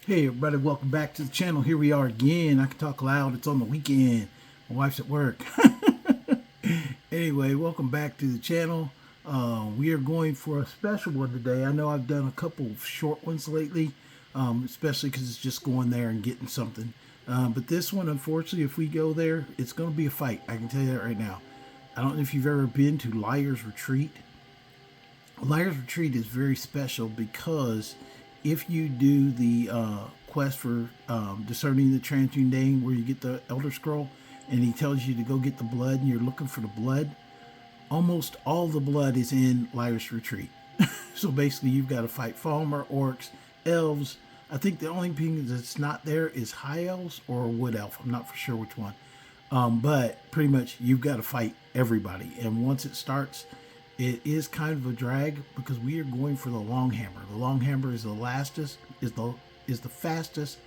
Hey everybody, welcome back to the channel. Here we are again. I can talk loud. It's on the weekend. My wife's at work. Anyway, welcome back to the channel. We are going for a special one today. I know I've done a couple of short ones lately, especially because it's just going there and getting something. But this one, unfortunately, if we go there, it's going to be a fight. I can tell you that right now. I don't know if you've ever been to Liar's Retreat. Liar's Retreat is very special because if you do the quest for discerning the transmundane, where you get the Elder Scroll, and he tells you to go get the blood, and you're looking for the blood, almost all the blood is in Liar's Retreat. So basically, you've got to fight Falmer, orcs, elves. I think the only thing that's not there is high elves or wood elf. I'm not for sure which one. But pretty much, you've got to fight everybody. And once it starts, it is kind of a drag because we are going for the Longhammer. The Longhammer is the fastest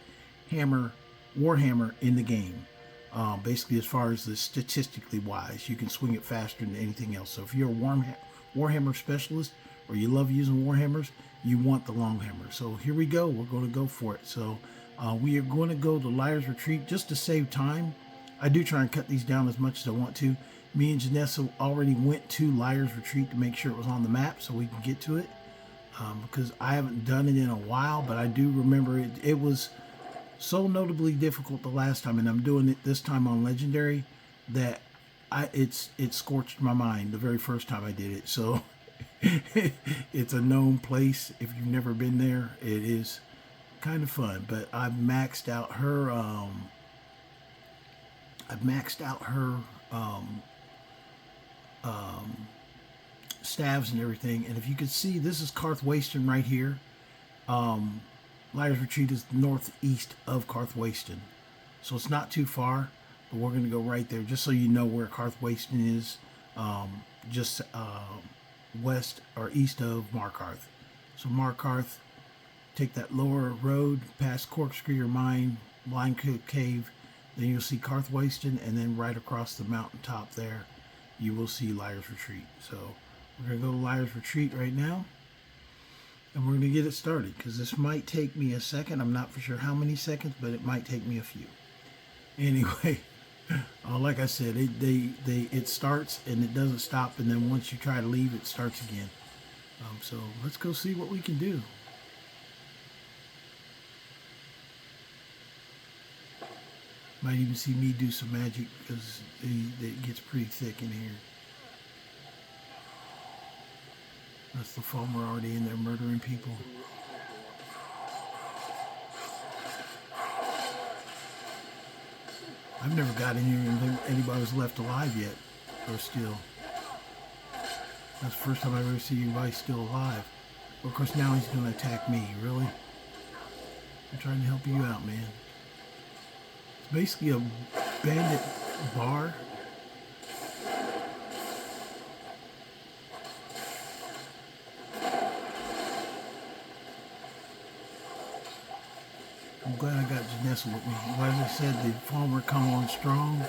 hammer, warhammer in the game. Basically, as far as the statistically wise, you can swing it faster than anything else. So if you're a warhammer specialist or you love using warhammers, you want the Longhammer. So here we go. We're going to go for it. So we are going to go to Liar's Retreat just to save time. I do try and cut these down as much as I want to. Me and Janessa already went to Liar's Retreat to make sure it was on the map so we can get to it. Because I haven't done it in a while, but I do remember it was so notably difficult the last time, and I'm doing it this time on Legendary, that it scorched my mind the very first time I did it. So it's a known place. If you've never been there, it is kind of fun. But I've maxed out her staves and everything. And if you could see, this is Karthwasten right here. Liar's Retreat is northeast of Karthwasten, so it's not too far, but we're going to go right there just so you know where Karthwasten is, just west or east of Markarth. So Markarth, take that lower road past Corkscrew Mine, Blind Cave, then you'll see Karthwasten, and then right across the mountaintop there you will see Liar's Retreat. So we're going to go to Liar's Retreat right now, and we're going to get it started, because this might take me a second. I'm not for sure how many seconds, but it might take me a few. Anyway, like I said, it starts and it doesn't stop, and then once you try to leave, it starts again. So let's go see what we can do. Might even see me do some magic because it gets pretty thick in here. That's the Falmer already in there murdering people. I've never got in here and anybody was left alive yet, or still. That's the first time I've ever seen anybody still alive. Of course, now he's going to attack me. Really? I'm trying to help you out, man. It's basically a bandit bar. I'm glad I got Janessa with me. Like I said, the Falmer come on strong.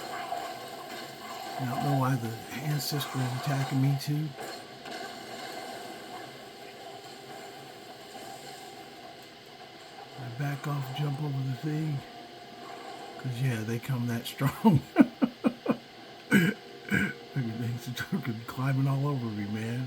I don't know why the ancestor is attacking me too. I back off, jump over the thing. Because, yeah, they come that strong. Look at things climbing all over me, man.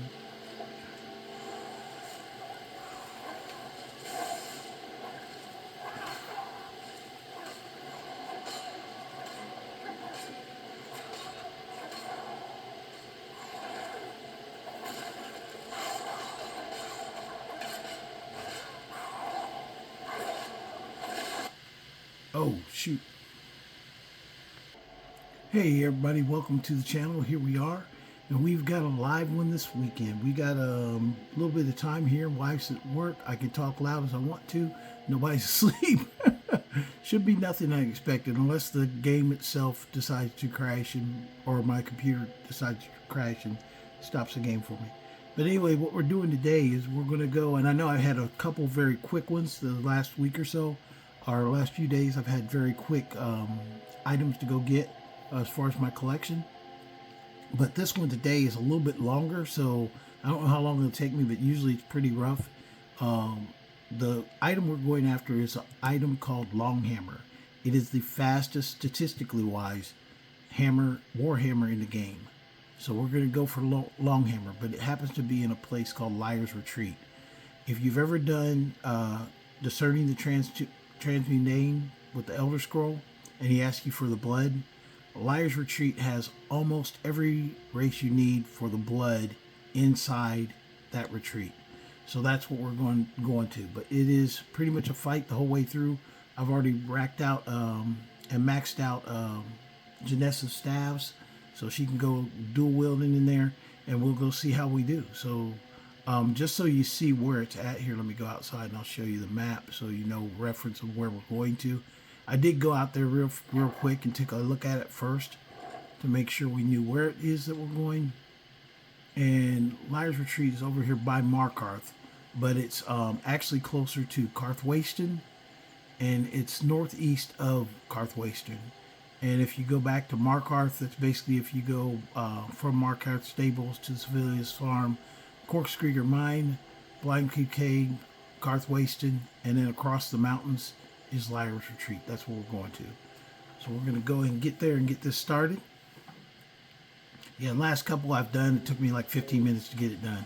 Oh, shoot. Hey everybody, welcome to the channel. Here we are, and we've got a live one this weekend. We got a little bit of time here. Wife's at work. I can talk loud as I want to. Nobody's asleep. Should be nothing unexpected unless the game itself decides to crash or my computer decides to crash and stops the game for me. But anyway, what we're doing today is we're going to go, and I know I had a couple very quick ones the last week or so, or last few days. I've had very quick items to go get as far as my collection, but this one today is a little bit longer, so I don't know how long it'll take me, but usually it's pretty rough. The item we're going after is an item called Longhammer. It is the fastest, statistically wise, warhammer in the game. So we're going to go for Longhammer, but it happens to be in a place called Liar's Retreat. If you've ever done discerning the transmundane with the Elder Scroll, and he asks you for the blood, Liar's Retreat has almost every race you need for the blood inside that retreat. So that's what we're going to. But it is pretty much a fight the whole way through. I've already racked out and maxed out Janessa's staves, so she can go dual wielding in there, and we'll go see how we do. So just so you see where it's at here, let me go outside and I'll show you the map so you know reference of where we're going to. I did go out there real quick and take a look at it first to make sure we knew where it is that we're going. And Liar's Retreat is over here by Markarth, but it's actually closer to Karthwasten, and it's northeast of Karthwasten. And if you go back to Markarth, that's basically if you go from Markarth Stables to Civilius Farm, Corkscreeger Mine, Blind Cave, Karthwasten, and then across the mountains is Liar's Retreat. That's where we're going to. So we're going to go and get there and get this started. Yeah, last couple I've done, it took me like 15 minutes to get it done.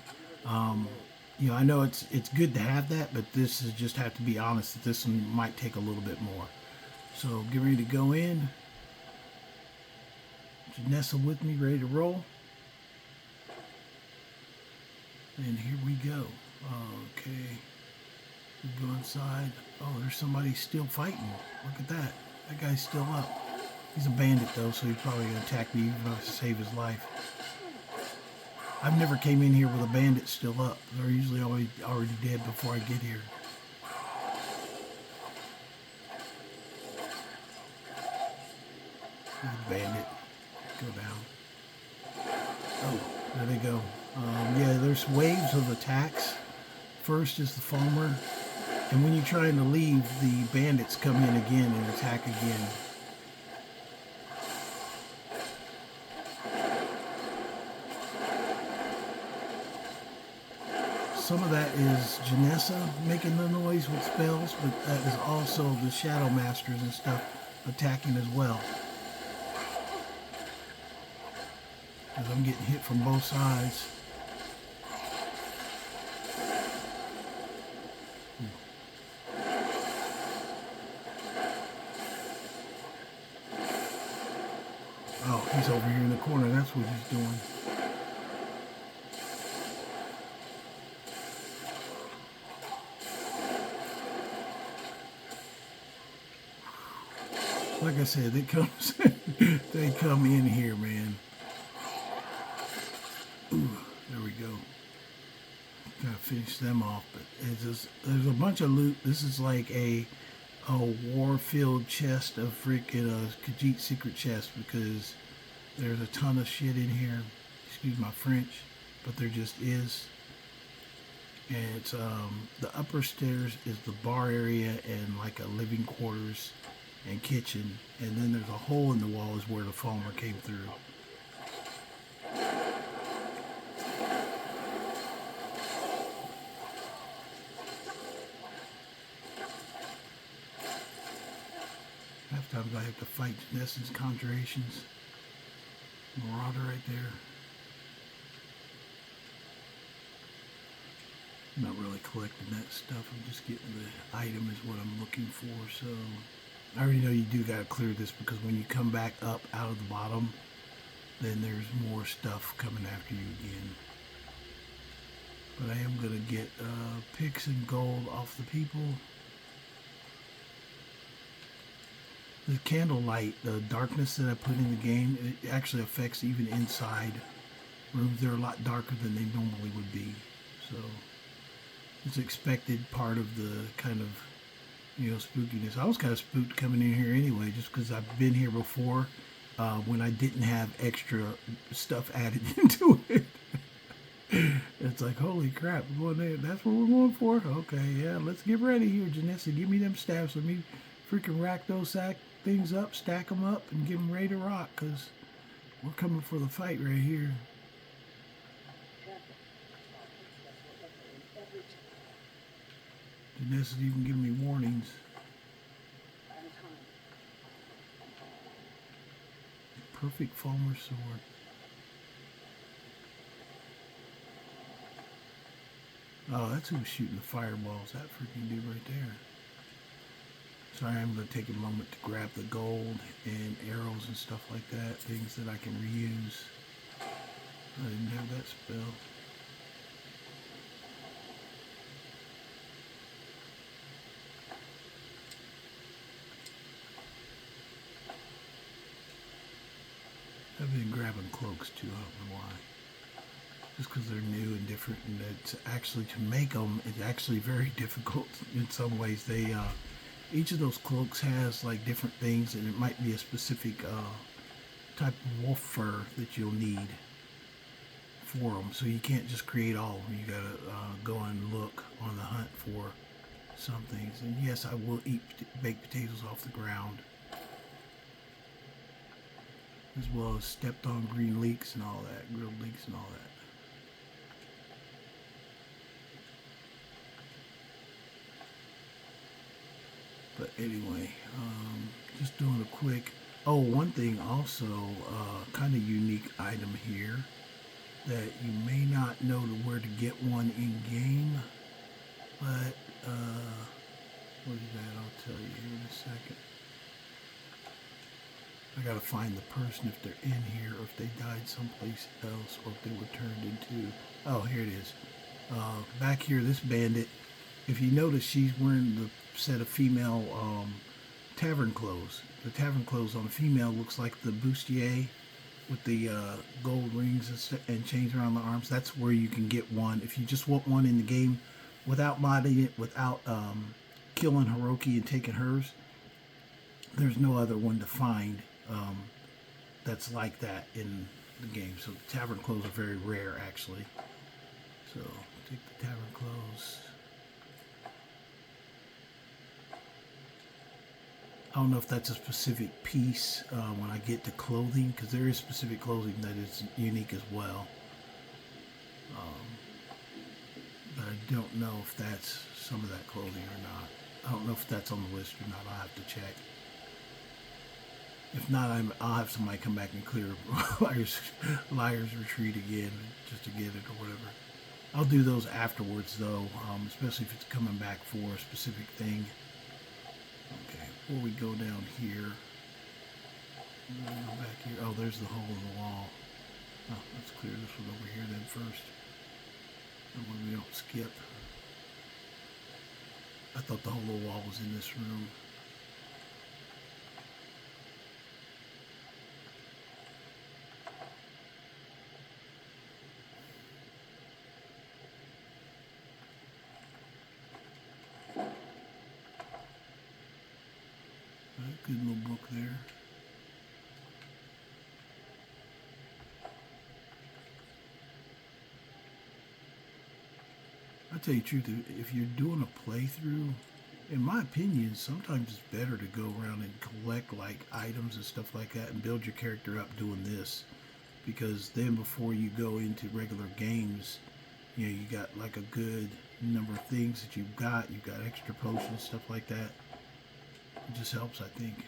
You know, I know it's good to have that, but this is just have to be honest that this one might take a little bit more. So get ready to go in. Janessa with me, ready to roll. And here we go. Okay. We go inside. Oh, there's somebody still fighting. Look at that. That guy's still up. He's a bandit though, so he's probably going to attack me even if I have to save his life. I've never came in here with a bandit still up. They're usually already dead before I get here. Bandit. Go down. Oh, there they go. Yeah, there's waves of attacks. First is the Falmer, and when you're trying to leave, the bandits come in again and attack again. Some of that is Janessa making the noise with spells, but that is also the Shadow Masters and stuff attacking as well. Because I'm getting hit from both sides. Oh, he's over here in the corner. That's what he's doing. Like I said, they come in here, man. Ooh, there we go. Gotta finish them off, but it's just, there's a bunch of loot. This is like a war-filled chest of freaking Khajiit secret chest, because there's a ton of shit in here. Excuse my French, but there just is. And it's the upper stairs is the bar area and like a living quarters and kitchen, and then there's a hole in the wall is where the Falmer came through. Half times I have to fight Janessa's conjurations. Marauder right there. I'm not really collecting that stuff. I'm just getting the item is what I'm looking for. So I already know you do got to clear this, because when you come back up out of the bottom, then there's more stuff coming after you again. But I am going to get picks and gold off the people. The candlelight, the darkness that I put in the game, it actually affects even inside rooms. They're a lot darker than they normally would be. So it's expected part of the kind of, you know, spookiness. I was kind of spooked coming in here anyway, just because I've been here before when I didn't have extra stuff added into it. It's like, holy crap, we're going there. That's what we're going for? Okay, yeah, let's get ready here, Janessa. Give me them staffs. Let me freaking rack those things up, stack them up, and get them ready to rock, because we're coming for the fight right here. This is even giving me warnings. Perfect Falmer sword. Oh, that's who's shooting the fireballs. That freaking dude right there. Sorry, I'm going to take a moment to grab the gold and arrows and stuff like that. Things that I can reuse. I didn't have that spell. I've been grabbing cloaks too, I don't know why. Just because they're new and different, and it's actually, to make them, it's actually very difficult in some ways. They, each of those cloaks has like different things, and it might be a specific type of wolf fur that you'll need for them. So you can't just create all of them. You gotta go and look on the hunt for some things. And yes, I will eat baked potatoes off the ground, as well as stepped on green leeks and all that, grilled leeks and all that. But anyway, just doing a quick, oh, one thing also, kind of unique item here that you may not know where to get one in game, but what is that? I'll tell you here in a second. I gotta find the person, if they're in here, or if they died someplace else, or if they were turned into, oh, here it is. Back here, this bandit, if you notice, she's wearing the set of female tavern clothes. The tavern clothes on the female looks like the bustier with the gold rings and chains around the arms. That's where you can get one. If you just want one in the game without modding it, without killing Hiroki and taking hers, there's no other one to find that's like that in the game. So the tavern clothes are very rare, actually. So take the tavern clothes. I don't know if that's a specific piece when I get to clothing, because there is specific clothing that is unique as well. But I don't know if that's some of that clothing or not. I don't know if that's on the list or not. I'll have to check. If not, I'll have somebody come back and clear Liar's Retreat again, just to get it or whatever. I'll do those afterwards, though, especially if it's coming back for a specific thing. Okay, before we go down here, go back here. Oh, there's the hole in the wall. Oh, let's clear this one over here then first. That way we don't skip. I thought the whole wall was in this room. Good little book there. I'll tell you the truth, if you're doing a playthrough, in my opinion, sometimes it's better to go around and collect like items and stuff like that and build your character up doing this. Because then before you go into regular games, you know, you got like a good number of things that you've got extra potions, stuff like that. It just helps, I think.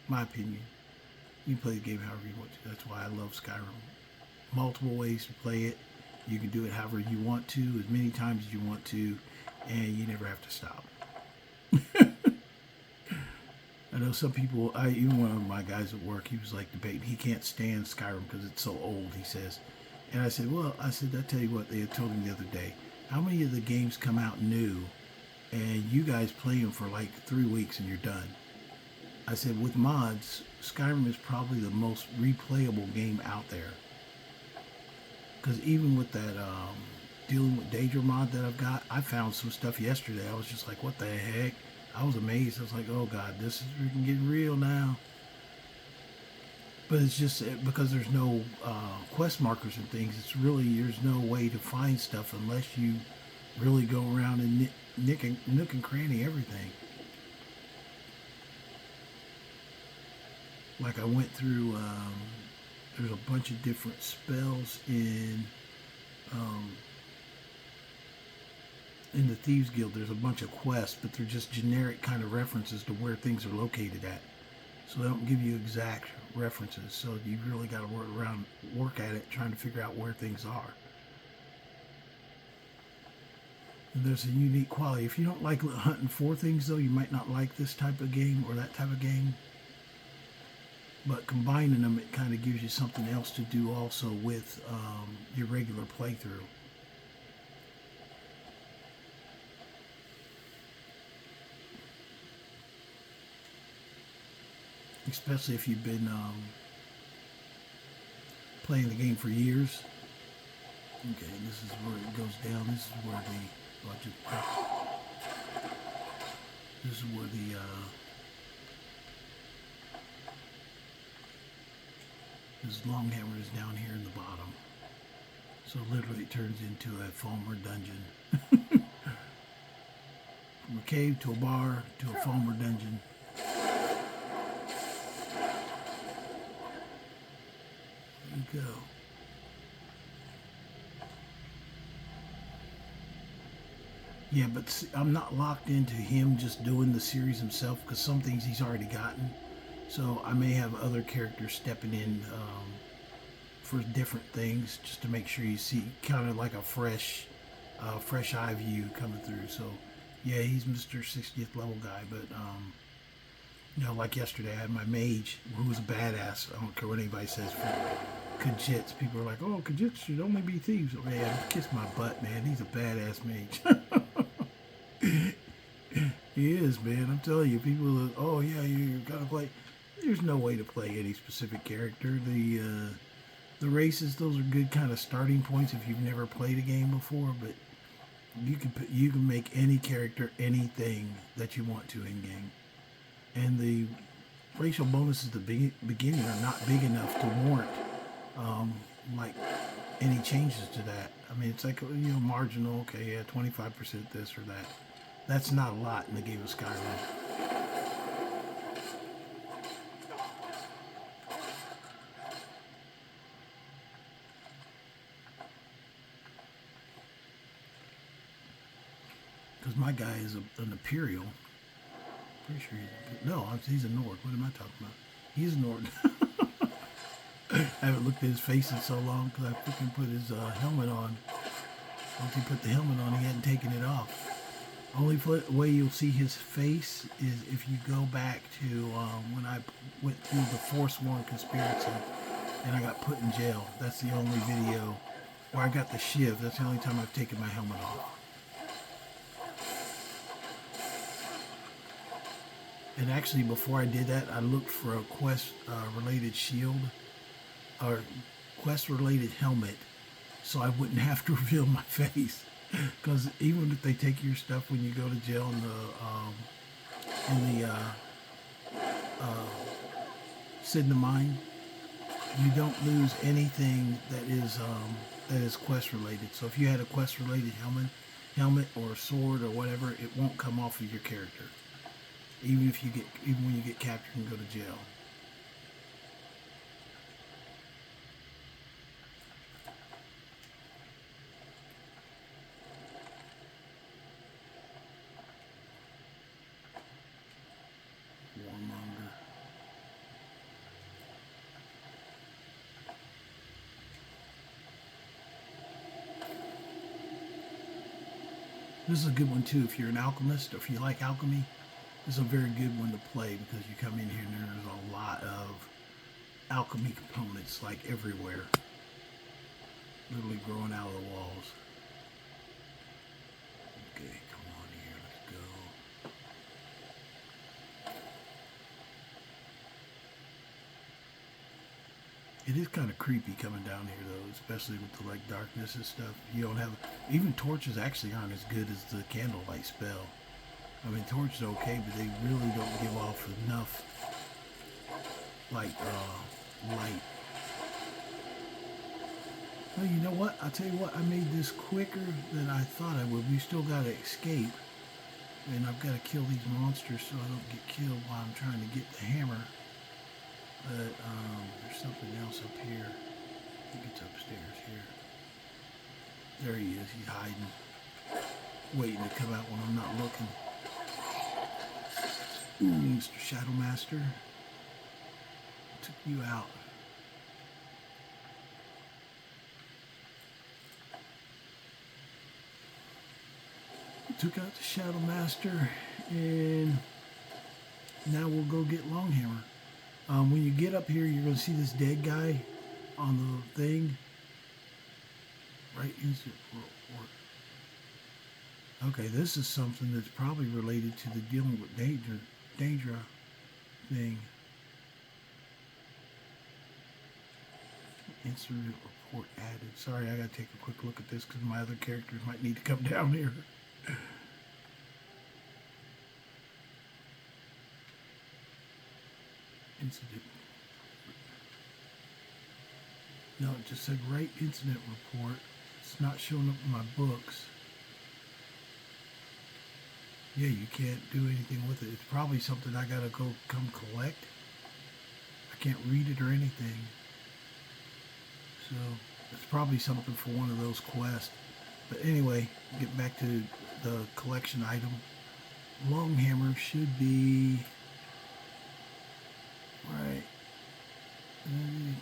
My opinion. You can play the game however you want to. That's why I love Skyrim. Multiple ways to play it. You can do it however you want to, as many times as you want to, and you never have to stop. I know some people, even one of my guys at work, he was like debating, he can't stand Skyrim because it's so old, he says. And I said, I tell you what, they had told me the other day, how many of the games come out new and you guys play them for like 3 weeks and you're done? I said, with mods, Skyrim is probably the most replayable game out there. Because even with that dealing with Daedra mod that I've got, I found some stuff yesterday. I was just like, what the heck? I was amazed. I was like, oh God, this is freaking getting real now. But it's just because there's no quest markers and things, it's really, there's no way to find stuff unless you really go around and nook and cranny everything. Like I went through, there's a bunch of different spells in in the Thieves Guild, there's a bunch of quests, but they're just generic kind of references to where things are located at. So they don't give you exact references. So you really got to work at it, trying to figure out where things are. And there's a unique quality. If you don't like hunting for things, though, you might not like this type of game or that type of game. But combining them, it kind of gives you something else to do also with your regular playthrough. Especially if you've been playing the game for years. Okay, this is where it goes down. This is where the this Longhammer is down here in the bottom. So literally it turns into a Falmer dungeon. From a cave to a bar to a Falmer dungeon. There you go. Yeah, but see, I'm not locked into him just doing the series himself, because some things he's already gotten. So I may have other characters stepping in for different things, just to make sure you see kind of like a fresh eye view coming through. So yeah, he's Mr. 60th level guy, but you know, like yesterday, I had my mage who was a badass. I don't care what anybody says for Khajiits. People are like, oh, Khajiits should only be thieves. Oh, man, kiss my butt, man. He's a badass mage. He is, man. I'm telling you, people are, oh, yeah, you gotta play. There's no way to play any specific character. The races, those are good kind of starting points if you've never played a game before, but you can make any character anything that you want to in game. And the racial bonuses at the beginning are not big enough to warrant like any changes to that. I mean, it's like, you know, marginal. Okay, yeah, 25% this or that. That's not a lot in the game of Skyrim. Because my guy is an Imperial. Pretty sure he's a Nord. What am I talking about? He's a Nord. I haven't looked at his face in so long because I freaking put his helmet on. Once he put the helmet on, he hadn't taken it off. Only way you'll see his face is if you go back to when I went through the Forsworn conspiracy and I got put in jail. That's the only video where I got the shiv. That's the only time I've taken my helmet off. And actually, before I did that, I looked for a quest-related shield or quest-related helmet, so I wouldn't have to reveal my face. Because even if they take your stuff when you go to jail in the Sidna mine, you don't lose anything that is quest-related. So if you had a quest-related helmet or a sword or whatever, it won't come off of your character. Even when you get captured and go to jail. Warmonger. This is a good one too if you're an alchemist or if you like alchemy. This is a very good one to play because you come in here and there's a lot of alchemy components like everywhere. Literally growing out of the walls. Okay, come on here, let's go. It is kind of creepy coming down here though, especially with the like darkness and stuff. You don't have, even torches actually aren't as good as the candlelight spell. I mean, torches are okay, but they really don't give off enough, like, light. Well, you know what? I'll tell you what, I made this quicker than I thought I would. We still got to escape, and I've got to kill these monsters so I don't get killed while I'm trying to get the hammer. But, there's something else up here. I think it's upstairs here. There he is. He's hiding. waiting to come out when I'm not looking. Ooh, Mr. Shadow Master. Took you out. Took out the Shadow Master, and now we'll go get Longhammer. When you get up here, you're going to see this dead guy on the thing. Right instant report. Okay, this is something that's probably related to the dealing with danger thing. Incident report added. Sorry, I gotta take a quick look at this because my other characters might need to come down here. Incident. No, it just said write incident report. It's not showing up in my books. Yeah, you can't do anything with it. It's probably something I gotta go come collect. I can't read it or anything. So it's probably something for one of those quests. But anyway, get back to the collection item. Longhammer should be right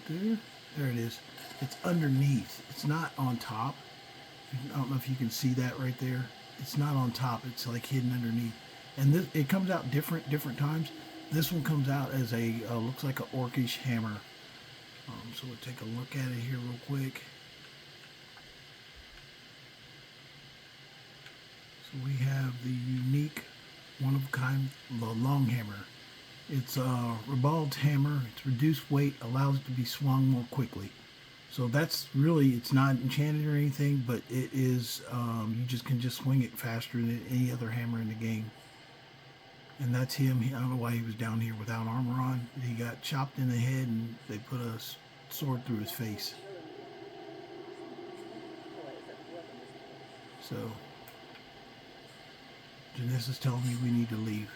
there. There it is. It's underneath. It's not on top. I don't know if you can see that right there. It's not on top. It's like hidden underneath. And this, it comes out different times. This one comes out as a looks like an Orcish hammer. So we'll take a look at it here real quick. So we have the unique, one of a kind, the Longhammer. It's a ribald hammer. It's reduced weight, allows it to be swung more quickly. So that's really, it's not enchanted or anything, but it is, you can just swing it faster than any other hammer in the game. And that's him. I don't know why he was down here without armor on. He got chopped in the head and they put a sword through his face. So, Janessa's telling me we need to leave.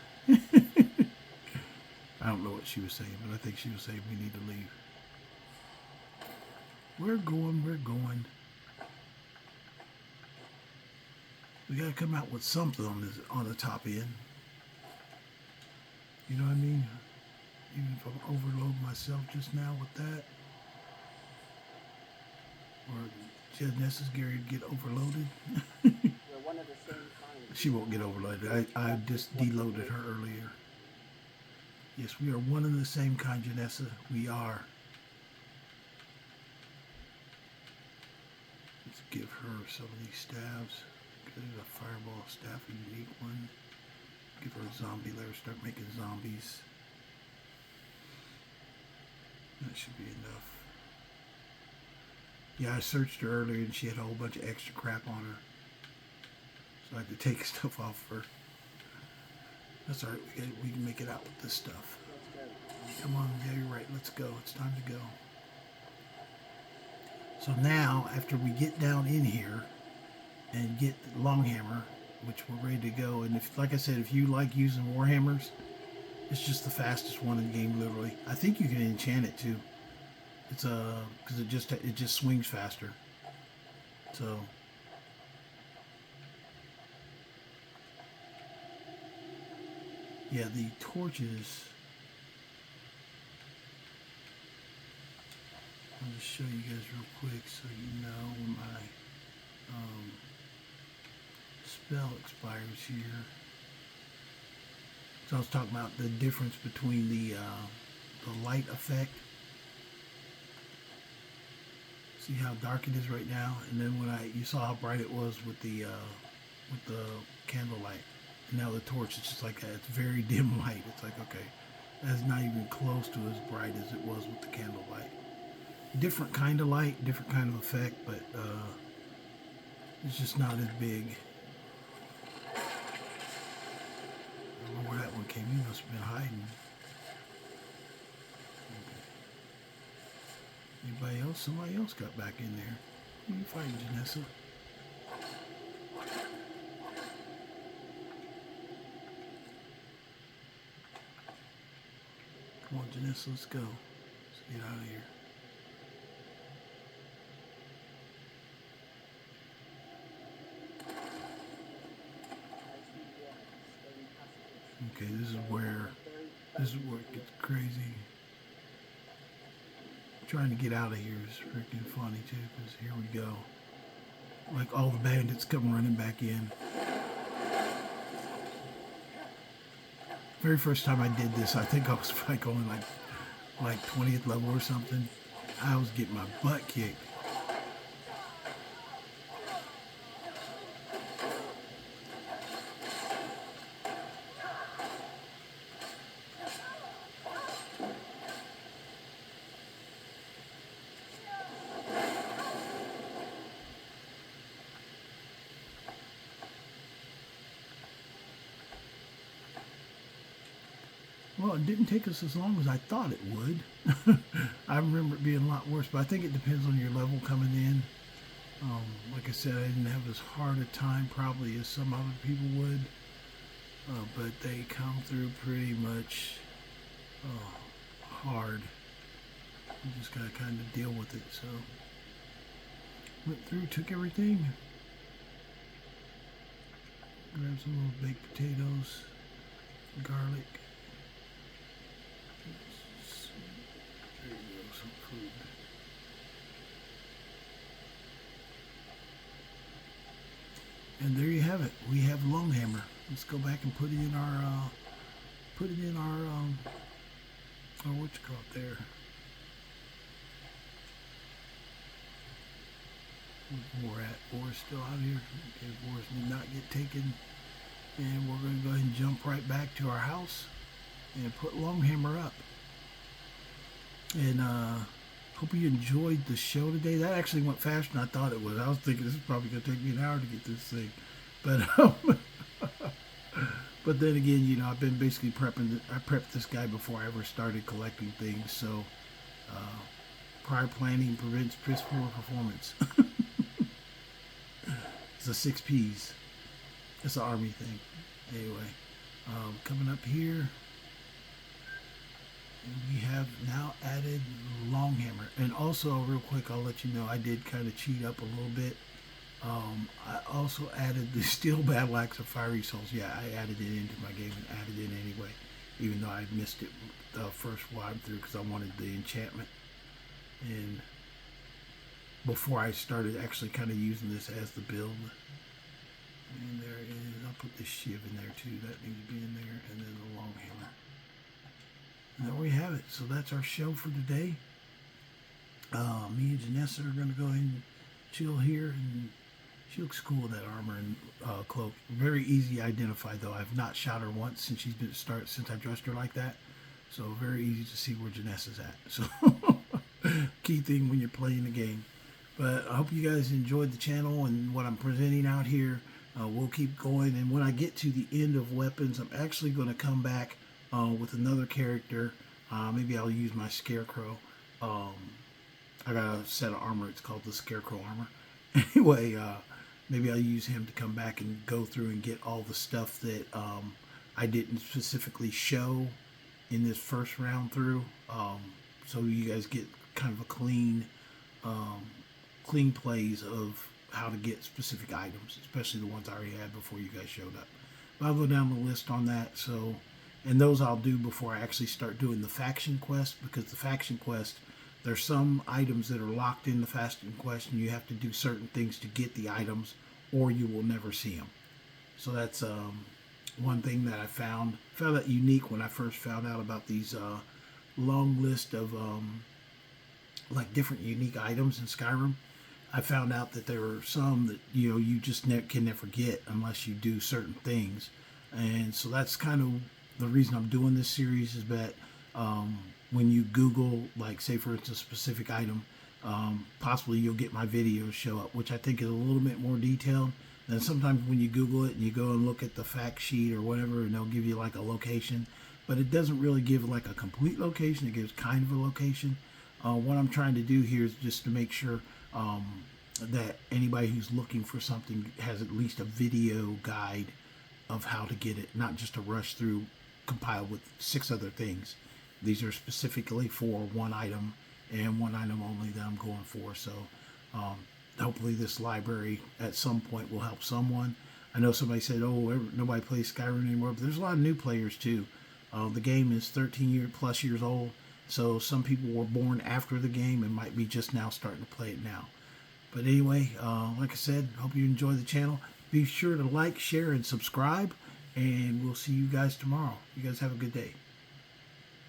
I don't know what she was saying, but I think she was saying we need to leave. We're going. We gotta come out with something on the top end. You know what I mean? Even if I overload myself just now with that. Or Janessa's Gary get overloaded. She won't get overloaded. I just deloaded her earlier. Yes, we are one and the same kind, Janessa. We are. Let's give her some of these staves. Get a fireball staff, a unique one. Give her a zombie. Let her start making zombies. That should be enough. Yeah, I searched her earlier and she had a whole bunch of extra crap on her. So I had to take stuff off her. That's alright, we can make it out with this stuff. Come on, yeah, you're right, let's go. It's time to go. So now, after we get down in here and get the Longhammer, which we're ready to go, and if, like I said, if you like using Warhammers, it's just the fastest one in the game, literally. I think you can enchant it too. It's because it just swings faster. So yeah, the torches. I'll just show you guys real quick so you know when my spell expires here. So I was talking about the difference between the light effect. See how dark it is right now, and then when you saw how bright it was with the candlelight. And now the torch is just like that. It's very dim light. It's like, okay, that's not even close to as bright as it was with the candlelight. Different kind of light, different kind of effect, but it's just not as big. I don't know where that one came. He must have been hiding. Anybody else? Somebody else got back in there. Who are you fighting, Janessa? Come on, Janessa, let's go. Let's get out of here. Okay, this is where it gets crazy. Trying to get out of here is freaking funny too, because here we go. Like all the bandits come running back in. Very first time I did this, I think I was like only like 20th level or something. I was getting my butt kicked. Well, it didn't take us as long as I thought it would. I remember it being a lot worse, but I think it depends on your level coming in. Like I said, I didn't have as hard a time probably as some other people would, but they come through pretty much hard. You just gotta kind of deal with it. So went through, took everything, grabbed some little baked potatoes, garlic. There you go, some food. And there you have it. We have Longhammer. Let's go back and put it in our what you call it there. Where's War at? War's still out here. Okay, Wars did not get taken. And we're going to go ahead and jump right back to our house and put Longhammer up. And hope you enjoyed the show today. That actually went faster than I thought it would. I was thinking this is probably going to take me an hour to get this thing. But but then again, you know, I've been basically prepping. I prepped this guy before I ever started collecting things. So prior planning prevents piss poor performance. It's the 6 Ps. It's an army thing. Anyway, coming up here. And we have now added Longhammer. And also, real quick, I'll let you know, I did kind of cheat up a little bit. I also added the Steel Battle Axe of Fiery Souls. Yeah, I added it into my game and added it anyway, even though I missed it the first while through because I wanted the enchantment. And before I started actually kind of using this as the build. And there it is. I'll put the shiv in there too. That needs to be in there. And then the Longhammer. And there we have it. So that's our show for today. Me and Janessa are going to go ahead and chill here. And she looks cool with that armor and cloak. Very easy to identify though. I've not shot her once since she's been since I dressed her like that. So very easy to see where Janessa's at. So key thing when you're playing the game. But I hope you guys enjoyed the channel and what I'm presenting out here. We'll keep going. And when I get to the end of weapons, I'm actually going to come back with another character. Maybe I'll use my Scarecrow. I got a set of armor. It's called the Scarecrow armor. Anyway, maybe I'll use him to come back and go through and get all the stuff that I didn't specifically show in this first round through. So you guys get kind of a clean plays of how to get specific items, especially the ones I already had before you guys showed up. But I'll go down the list on that. So, and those I'll do before I actually start doing the faction quest, because the faction quest, there's some items that are locked in the faction quest and you have to do certain things to get the items or you will never see them. So that's one thing that I found that unique when I first found out about these long list of like different unique items in Skyrim. I found out that there are some that, you know, you just can never get unless you do certain things. And so that's kind of the reason I'm doing this series, is that when you Google, like say for instance, a specific item, possibly you'll get my videos show up, which I think is a little bit more detailed. Then sometimes when you Google it and you go and look at the fact sheet or whatever, and they'll give you like a location, but it doesn't really give like a complete location. It gives kind of a location. What I'm trying to do here is just to make sure that anybody who's looking for something has at least a video guide of how to get it, not just a rush through compiled with 6 other things. These are specifically for one item and one item only that I'm going for. So hopefully this library at some point will help someone. I know somebody said, "Oh, nobody plays Skyrim anymore," but there's a lot of new players too. The game is 13 years old, so some people were born after the game and might be just now starting to play it now. But anyway, like I said, hope you enjoy the channel. Be sure to like, share, and subscribe, and we'll see you guys tomorrow. You guys have a good day.